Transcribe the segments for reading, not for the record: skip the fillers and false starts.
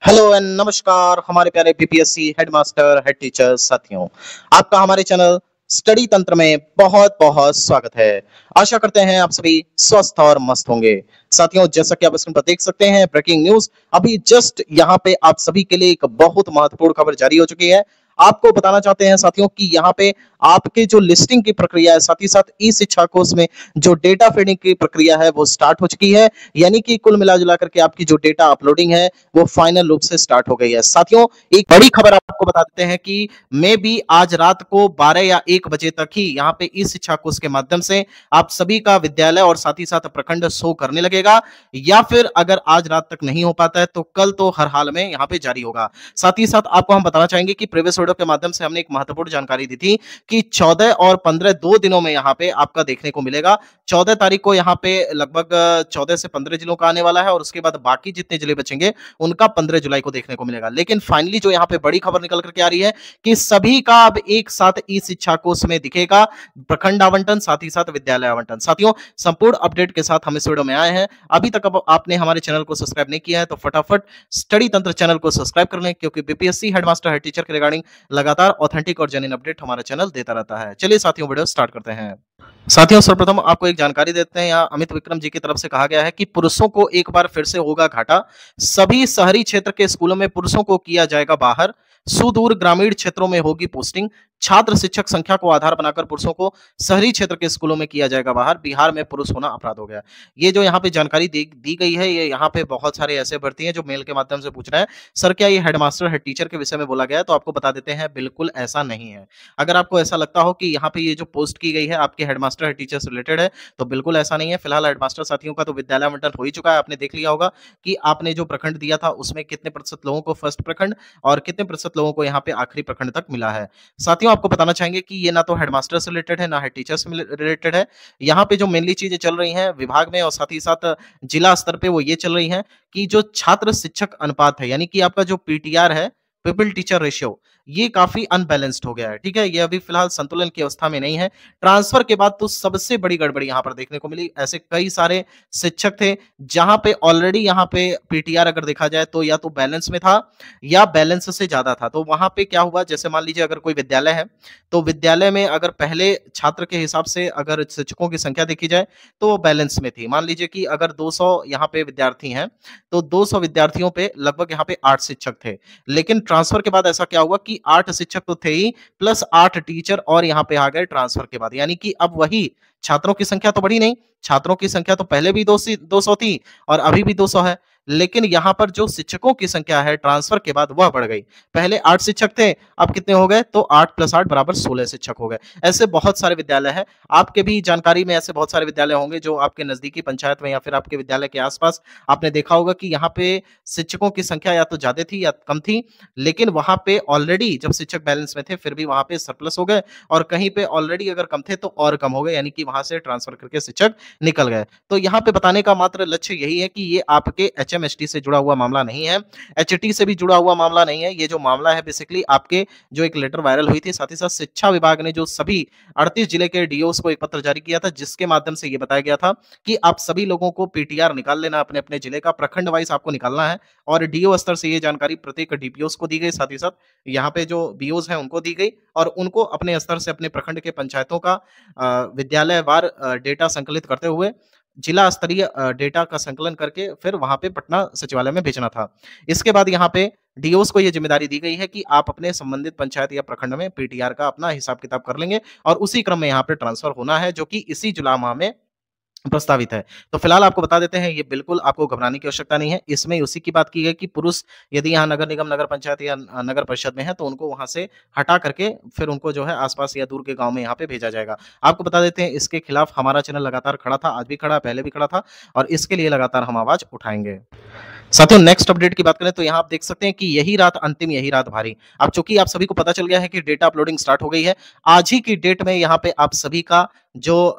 Hello and नमस्कार हमारे प्यारे बीपीएससी हेडमास्टर हेड टीचर साथियों। आपका हमारे चैनल स्टडी तंत्र में बहुत बहुत स्वागत है। आशा करते हैं आप सभी स्वस्थ और मस्त होंगे। साथियों, जैसा कि आप स्क्रीन पर देख सकते हैं, ब्रेकिंग न्यूज अभी जस्ट यहाँ पे आप सभी के लिए एक बहुत महत्वपूर्ण खबर जारी हो चुकी है। आपको बताना चाहते हैं साथियों कि यहाँ पे आपके जो लिस्टिंग की प्रक्रिया है, साथ ही साथ ई शिक्षा कोर्स में जो डेटा फीडिंग की प्रक्रिया है वो स्टार्ट हो चुकी है। यानी कि कुल मिला जुला करके आपकी जो डेटा अपलोडिंग है वो फाइनल रूप से स्टार्ट हो गई है। साथियों, एक बड़ी खबर आपको बता देते हैं कि मे बी आज रात को 12 या 1 बजे तक ही यहाँ पे इस शिक्षा कोर्स के माध्यम से आप सभी का विद्यालय और साथ ही साथ प्रखंड शो करने लगेगा, या फिर अगर आज रात तक नहीं हो पाता है तो कल तो हर हाल में यहाँ पे जारी होगा। साथ ही साथ आपको हम बताना चाहेंगे कि प्रीवियस वीडियो के माध्यम से हमने एक महत्वपूर्ण जानकारी दी थी कि 14 और 15 2 दिनों में यहाँ पे आपका देखने को मिलेगा। 14 तारीख को यहाँ पे लगभग 14 से 15 जिलों का आने वाला है और उसके बाद बाकी जितने जिले बचेंगे उनका 15 जुलाई को देखने को मिलेगा। लेकिन फाइनली जो यहाँ पे बड़ी खबर निकल करके आ रही है कि सभी का अब एक साथ ई शिक्षा कोर्स में दिखेगा प्रखंड आवंटन, साथ ही साथ विद्यालय आवंटन। साथियों, संपूर्ण अपडेट के साथ हम इस वीडियो में आए हैं। अभी तक अब आपने हमारे चैनल को सब्सक्राइब नहीं किया है तो फटाफट स्टडी तंत्र चैनल को सब्सक्राइब कर लें, क्योंकि बीपीएससी हेडमास्टर हेड टीचर के रिगार्डिंग लगातार ऑथेंटिक और जेन्युइन अपडेट हमारा चैनल देता रहता है। चलिए साथियों, वीडियो स्टार्ट करते हैं। साथियों, सर्वप्रथम आपको एक जानकारी देते हैं। यहाँ अमित विक्रम जी की तरफ से कहा गया है कि पुरुषों को एक बार फिर से होगा घाटा। सभी शहरी क्षेत्र के स्कूलों में पुरुषों को किया जाएगा बाहर। सुदूर ग्रामीण क्षेत्रों में होगी पोस्टिंग। छात्र शिक्षक संख्या को आधार बनाकर पुरुषों को शहरी क्षेत्र के स्कूलों में किया जाएगा बाहर। बिहार में पुरुष होना अपराध हो गया। ये जो यहाँ पे जानकारी दी गई है, ये यहाँ पे बहुत सारे ऐसे भर्ती हैं जो मेल के माध्यम से पूछ रहे हैं, सर क्या ये हेडमास्टर हेड टीचर के विषय में बोला गया है? तो आपको बता देते हैं, बिल्कुल ऐसा नहीं है। अगर आपको ऐसा लगता हो कि यहाँ पे ये जो पोस्ट की गई है आपके हेडमास्टर हेड टीचर से रिलेटेड है, तो बिल्कुल ऐसा नहीं है। फिलहाल हेडमास्टर साथियों का तो विद्यालय आवंटन हो ही चुका है। आपने देख लिया होगा कि आपने जो प्रखंड दिया था उसमें कितने प्रतिशत लोगों को फर्स्ट प्रखंड और कितने प्रतिशत लोगों को यहाँ पे आखिरी प्रखंड तक मिला है। साथियों, आपको बताना चाहेंगे कि ये ना तो हेडमास्टर से रिलेटेड है ना हेड टीचर से रिलेटेड है। यहाँ पे जो मेनली चीजें चल रही हैं विभाग में और साथ ही साथ जिला स्तर पे वो ये चल रही हैं कि जो छात्र शिक्षक अनुपात है, यानी कि आपका जो पीटीआर है, पीपल टीचर रेशियो, ये काफी अनबैलेंस्ड हो गया है। ठीक है, ये अभी फिलहाल संतुलन की अवस्था में नहीं है। ट्रांसफर के बाद तो सबसे बड़ी गड़बड़ी यहाँ पर देखने को मिली। ऐसे कई सारे शिक्षक थे जहां पे ऑलरेडी यहाँ पे पीटीआर अगर देखा जाए तो या तो बैलेंस में था या बैलेंस से ज्यादा था। तो वहां पे क्या हुआ, जैसे मान लीजिए अगर कोई विद्यालय है तो विद्यालय में अगर पहले छात्र के हिसाब से अगर शिक्षकों की संख्या देखी जाए तो वो बैलेंस में थी। मान लीजिए कि अगर 200 यहाँ पे विद्यार्थी हैं तो 200 विद्यार्थियों पे लगभग यहाँ पे 8 शिक्षक थे। लेकिन ट्रांसफर के बाद ऐसा क्या हुआ कि 8 शिक्षक तो थे ही, प्लस 8 टीचर और यहाँ पे आ गए ट्रांसफर के बाद। यानी कि अब वही छात्रों की संख्या तो बढ़ी नहीं, छात्रों की संख्या तो पहले भी 200 थी और अभी भी 200 है, लेकिन यहाँ पर जो शिक्षकों की संख्या है ट्रांसफर के बाद वह बढ़ गई। पहले 8 शिक्षक थे, अब कितने हो गए? तो 8 + 8 = 16 शिक्षक हो गए। ऐसे बहुत सारे विद्यालय हैं। आपके भी जानकारी में ऐसे बहुत सारे विद्यालय होंगे जो आपके नजदीकी पंचायत में या फिर आपके विद्यालय के आसपास आपने देखा होगा कि यहाँ पे शिक्षकों की संख्या या तो ज्यादा थी या कम थी, लेकिन वहां पे ऑलरेडी जब शिक्षक बैलेंस में थे फिर भी वहां पे सरप्लस हो गए, और कहीं पे ऑलरेडी अगर कम थे तो और कम हो गए, यानी कि वहां से ट्रांसफर करके शिक्षक निकल गए। तो यहाँ पे बताने का मात्र लक्ष्य यही है कि ये आपके एचएमएसटी से जुड़ा हुआ मामला नहीं है, एचटी से भी जुड़ा हुआ मामला नहीं है। ये जो मामला है बेसिकली आपके जो एक लेटर वायरल हुई थी, साथ ही साथ शिक्षा विभाग ने जो सभी 38 जिले के डीओस को एक पत्र जारी किया था जिसके माध्यम से ये बताया गया था कि आप सभी लोगों को पीटीआर निकाल लेना, अपने अपने जिले का प्रखंड वाइज आपको निकालना है। और डीओ स्तर से ये जानकारी प्रत्येक डीपीओस को दी गई, साथ ही साथ यहाँ पे जो बीओस हैं उनको दी गई, और उनको अपने स्तर से अपने प्रखंड के पंचायतों का विद्यालयवार डेटा संकलित करते हुए जिला स्तरीय डेटा का संकलन करके फिर वहां पे पटना सचिवालय में भेजना था। इसके बाद यहाँ पे डीओस को ये जिम्मेदारी दी गई है कि आप अपने संबंधित पंचायत या प्रखंड में पीटीआर का अपना हिसाब किताब कर लेंगे और उसी क्रम में यहाँ पे ट्रांसफर होना है, जो कि इसी जुलाई माह में प्रस्तावित है। तो फिलहाल आपको बता देते हैं, ये बिल्कुल आपको घबराने की आवश्यकता नहीं है। इसमें उसी की बात की गई कि पुरुष यदि यहाँ नगर निगम, नगर पंचायत या नगर परिषद में है तो उनको वहां से हटा करके फिर उनको जो है आसपास या दूर के गांव में यहाँ पे भेजा जाएगा। आपको बता देते हैं, इसके खिलाफ हमारा चैनल लगातार खड़ा था, आज भी खड़ा, पहले भी खड़ा था, और इसके लिए लगातार हम आवाज उठाएंगे। साथियों, नेक्स्ट अपडेट की बात करें तो यहाँ आप देख सकते हैं कि यही रात अंतिम, यही रात भारी। अब चूंकि आप सभी को पता चल गया है कि डेटा अपलोडिंग स्टार्ट हो गई है, आज ही की डेट में यहाँ पे आप सभी का जो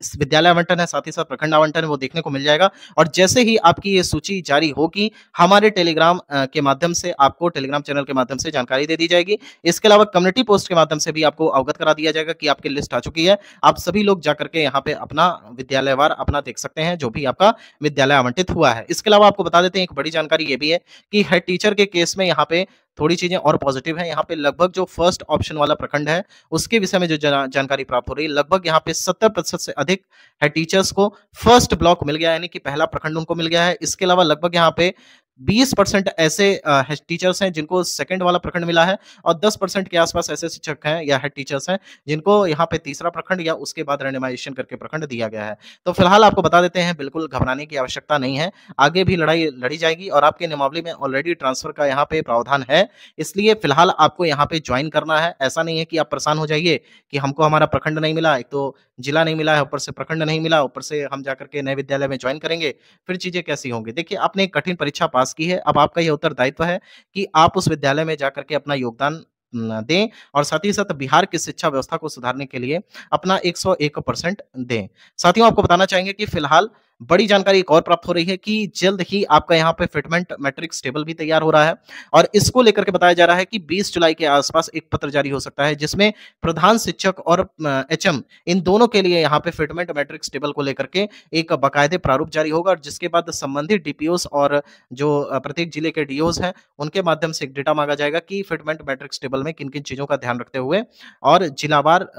इस विद्यालय आवंटन है, साथ ही साथ प्रखंड आवंटन है, वो देखने को मिल जाएगा। और जैसे ही आपकी ये सूची जारी होगी, हमारे टेलीग्राम के माध्यम से आपको टेलीग्राम चैनल के माध्यम से जानकारी दे दी जाएगी। इसके अलावा कम्युनिटी पोस्ट के माध्यम से भी आपको अवगत करा दिया जाएगा कि आपकी लिस्ट आ चुकी है। आप सभी लोग जाकर के यहाँ पे अपना विद्यालयवार अपना देख सकते हैं, जो भी आपका विद्यालय आवंटित हुआ है। इसके अलावा आपको बता देते हैं, एक बड़ी जानकारी ये भी है कि हेड टीचर के केस में यहाँ पे थोड़ी चीजें और पॉजिटिव है। यहाँ पे लगभग जो फर्स्ट ऑप्शन वाला प्रखंड है, उसके विषय में जो जानकारी प्राप्त हो रही है, लगभग यहाँ पे 70% से अधिक हेड टीचर्स को फर्स्ट ब्लॉक मिल गया है, यानी कि पहला प्रखंड उनको मिल गया है। इसके अलावा लगभग यहाँ पे 20% ऐसे हेड टीचर्स हैं जिनको सेकंड वाला प्रखंड मिला है, और 10% के आसपास ऐसे शिक्षक हैं या हेड टीचर्स हैं जिनको यहाँ पे तीसरा प्रखंड या उसके बाद रैंडमाइजेशन करके प्रखंड दिया गया है। तो फिलहाल आपको बता देते हैं, बिल्कुल घबराने की आवश्यकता नहीं है। आगे भी लड़ाई लड़ी जाएगी और आपके नियमावली में ऑलरेडी ट्रांसफर का यहाँ पे प्रावधान है। इसलिए फिलहाल आपको यहाँ पे ज्वाइन करना है। ऐसा नहीं है कि आप परेशान हो जाइए कि हमको हमारा प्रखंड नहीं मिला, एक तो जिला नहीं मिला है, ऊपर से प्रखंड नहीं मिला, ऊपर से हम जाकर के नए विद्यालय में ज्वाइन करेंगे, फिर चीजें कैसी होंगी। देखिए, आपने एक कठिन परीक्षा पास की है, अब आपका यह उत्तरदायित्व है कि आप उस विद्यालय में जाकर के अपना योगदान दें, और साथ ही साथ बिहार की शिक्षा व्यवस्था को सुधारने के लिए अपना 101% दें। साथियों, आपको बताना चाहेंगे कि फिलहाल बड़ी जानकारी एक और प्राप्त हो रही है कि जल्द ही आपका यहाँ पे फिटमेंट मैट्रिक्स टेबल भी तैयार हो रहा है, और इसको लेकर के बताया जा रहा है कि 20 जुलाई के आसपास एक पत्र जारी हो सकता है, जिसमें प्रधान शिक्षक और एचएम इन दोनों के लिए यहाँ पे फिटमेंट मैट्रिक्स टेबल को लेकर के एक बाकायदे प्रारूप जारी होगा, और जिसके बाद संबंधित डीपीओस और जो प्रत्येक जिले के डीओस हैं, उनके माध्यम से एक डेटा मांगा जाएगा कि फिटमेंट मैट्रिक्स टेबल में किन किन चीजों का ध्यान रखते हुए और जिलावार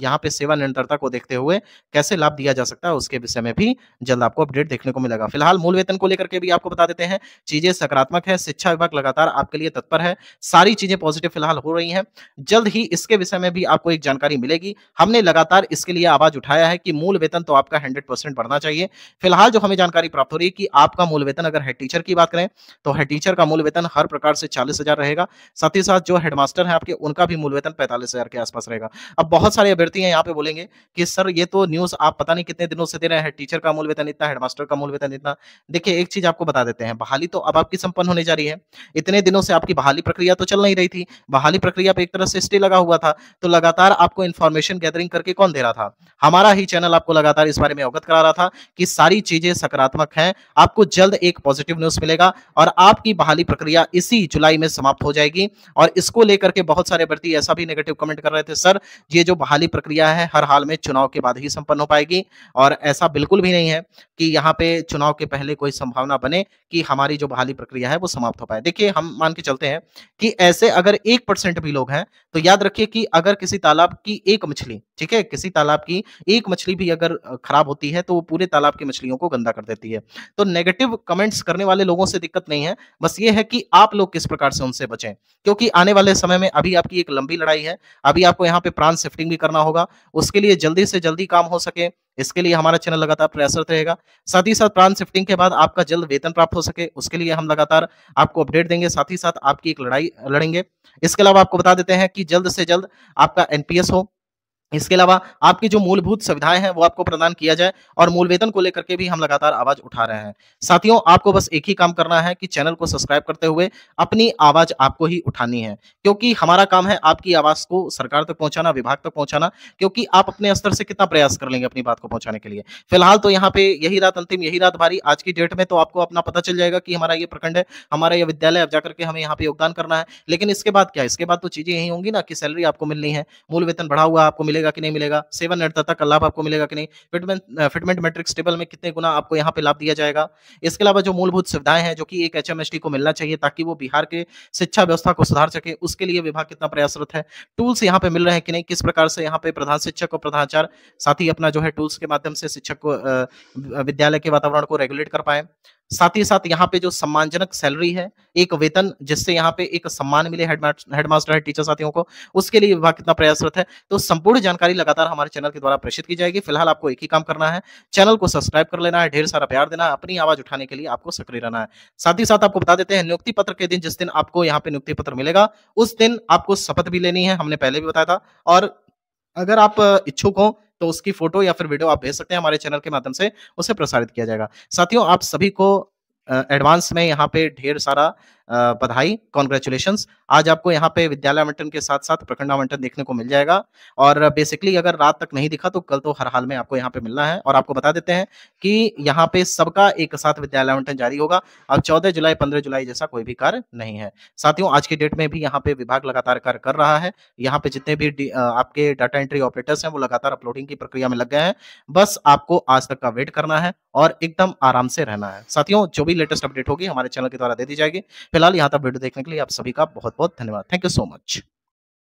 यहाँ पे सेवा निरंतरता को देखते हुए कैसे लाभ दिया जा सकता है, उसके विषय में भी जल्द आपको अपडेट देखने को मिलेगा। फिलहाल मूल वेतन को लेकर के भी आपको बता देते हैं, चीजें सकारात्मक है। शिक्षा विभाग लगातार आपके लिए तत्पर है, सारी चीजें पॉजिटिव फिलहाल हो रही हैं। जल्द ही इसके विषय में भी आपको एक जानकारी मिलेगी। हमने लगातार इसके लिए आवाज उठाया है कि मूल वेतन तो आपका 100% बढ़ना चाहिए। फिलहाल जो हमें जानकारी प्राप्त हो रही है कि आपका मूल वेतन, अगर हेड टीचर की बात करें तो हेड टीचर का मूल वेतन हर प्रकार से 40,000 रहेगा। साथ ही साथ जो हेडमास्टर है आपके, उनका भी मूल वेतन 45,000 के आसपास रहेगा। अब बहुत सारे अभ्यर्थी हैं यहाँ पे बोलेंगे कि सर ये तो न्यूज आप पता नहीं कितने दिनों से दे रहे हैं, हेड टीचर का मूल वेतन इतना, हेडमास्टर का मूल वेतन इतना। देखिए, एक चीज आपको बता देते हैं, बहाली तो अब आपकी संपन्न होने जा रही है। इतने दिनों से आपकी बहाली प्रक्रिया तो चल नहीं रही थी, बहाली प्रक्रिया पे एक तरह से स्टे लगा हुआ था, तो लगातार आपको इन्फॉर्मेशन गैदरिंग करके कौन दे रहा था? हमारा ही चैनल आपको लगातार इस बारे में अवगत करा रहा था कि सारी चीजें सकारात्मक हैं। आपको जल्द एक पॉजिटिव न्यूज मिलेगा और आपकी बहाली प्रक्रिया इसी जुलाई में समाप्त हो जाएगी। और इसको लेकर के बहुत सारे व्यक्ति ऐसा भी नेगेटिव कमेंट कर रहे थे, सर ये जो बहाली प्रक्रिया है हर हाल में चुनाव के बाद ही संपन्न हो पाएगी, और ऐसा बिल्कुल भी नहीं है कि यहाँ पे चुनाव के पहले कोई संभावना बने कि हमारी जो बहाली प्रक्रिया है वो समाप्त हो पाए। देखिए, हम मान के चलते हैं कि ऐसे अगर 1% भी लोग हैं, तो याद रखिए कि अगर किसी तालाब की एक मछली, ठीक है, किसी तालाब की एक मछली भी अगर खराब होती है तो वो पूरे तालाब की मछलियों को गंदा कर देती है। तो नेगेटिव कमेंट्स करने वाले लोगों से दिक्कत नहीं है, बस ये है कि आप लोग किस प्रकार से उनसे बचें, क्योंकि आने वाले समय में अभी आपकी एक लंबी लड़ाई है। अभी आपको यहाँ पे प्राण शिफ्टिंग भी करना होगा, उसके लिए जल्दी से जल्दी काम हो सके, इसके लिए हमारा चैनल लगातार प्रयासरत रहेगा। साथ ही साथ प्राण शिफ्टिंग के बाद आपका जल्द वेतन प्राप्त हो सके, उसके लिए हम लगातार आपको अपडेट देंगे, साथ ही साथ आपकी एक लड़ाई लड़ेंगे। इसके अलावा आपको बता देते हैं कि जल्द से जल्द आपका एनपीएस हो, इसके अलावा आपकी जो मूलभूत सुविधाएं हैं वो आपको प्रदान किया जाए, और मूल वेतन को लेकर के भी हम लगातार आवाज उठा रहे हैं। साथियों, आपको बस एक ही काम करना है कि चैनल को सब्सक्राइब करते हुए अपनी आवाज आपको ही उठानी है, क्योंकि हमारा काम है आपकी आवाज को सरकार तक पहुंचाना, विभाग तक पहुंचाना, क्योंकि आप अपने स्तर से कितना प्रयास कर लेंगे अपनी बात को पहुंचाने के लिए। फिलहाल तो यहाँ पे यही रात अंतिम, यही रात भारी। आज की डेट में तो आपको अपना पता चल जाएगा कि हमारा ये प्रखंड है, हमारा ये विद्यालय, अब जाकर के हमें यहाँ पे योगदान करना है। लेकिन इसके बाद क्या? इसके बाद तो चीजें यही होंगी ना कि सैलरी आपको मिलनी है, मूल वेतन बढ़ा हुआ आपको मिलेगा कि नहीं मिलेगा, सेवा निरंतरता का लाभ आपको मिलेगा कि नहीं, फिटमेंट मैट्रिक्स टेबल में कितने गुना आपको यहाँ पे लाभ दिया जाएगा। इसके अलावा जो मूलभूत सुविधाएं हैं जो कि एक एचएमएसटी को मिलना चाहिए ताकि वो बिहार के शिक्षा व्यवस्था को सुधार सके, उसके लिए विभाग कितना प्रयासरत है। टूल्स यहाँ पे मिल रहे हैं कि नहीं, किस प्रकार से यहाँ पे प्रधान शिक्षक और प्रधानाचार्य साथ ही अपना जो है टूल्स के माध्यम से शिक्षक को विद्यालय के वातावरण को रेगुलेट कर पाए। साथ ही साथ यहाँ पे जो सम्मानजनक सैलरी है, एक वेतन जिससे यहाँ पे एक सम्मान मिले हेडमास्टर हेड टीचर साथियों को, उसके लिए विभाग कितना प्रयासरत है। तो संपूर्ण जानकारी लगातार हमारे चैनल के द्वारा प्रेषित की जाएगी। फिलहाल आपको एक ही काम करना है, चैनल को सब्सक्राइब कर लेना है, ढेर सारा प्यार देना है, अपनी आवाज उठाने के लिए आपको सक्रिय रहना है। साथ ही साथ आपको बता देते हैं, नियुक्ति पत्र के दिन, जिस दिन आपको यहाँ पे नियुक्ति पत्र मिलेगा, उस दिन आपको शपथ भी लेनी है, हमने पहले भी बताया था। और अगर आप इच्छुक हो तो उसकी फोटो या फिर वीडियो आप भेज सकते हैं, हमारे चैनल के माध्यम से उसे प्रसारित किया जाएगा। साथियों, आप सभी को एडवांस में यहाँ पे ढेर सारा बधाई, कांग्रेचुलेशंस। आज आपको यहाँ पे विद्यालय आवंटन के साथ-साथ प्रखंड आवंटन देखने को मिल जाएगा और बेसिकली अगर रात तक नहीं दिखा तो कल तो हर हाल में आपको यहाँ पे मिलना है और आपको बता देते हैं कि यहाँ पे सबका एक साथ विद्यालय आवंटन जारी होगा। अब 14 जुलाई, 15 जुलाई जैसा कोई भी कार्य नहीं है। साथियों, आज की डेट में भी यहाँ पे विभाग लगातार कार्य कर रहा है। यहाँ पे जितने भी आपके डाटा एंट्री ऑपरेटर्स हैं, वो लगातार अपलोडिंग की प्रक्रिया में लग गए हैं। बस आपको आज तक का वेट करना है और एकदम आराम से रहना है। साथियों, जो भी लेटेस्ट अपडेट होगी हमारे चैनल के द्वारा दे दी जाएगी। फिलहाल यहाँ तक वीडियो देखने के लिए आप सभी का बहुत-बहुत धन्यवाद। Thank you so much.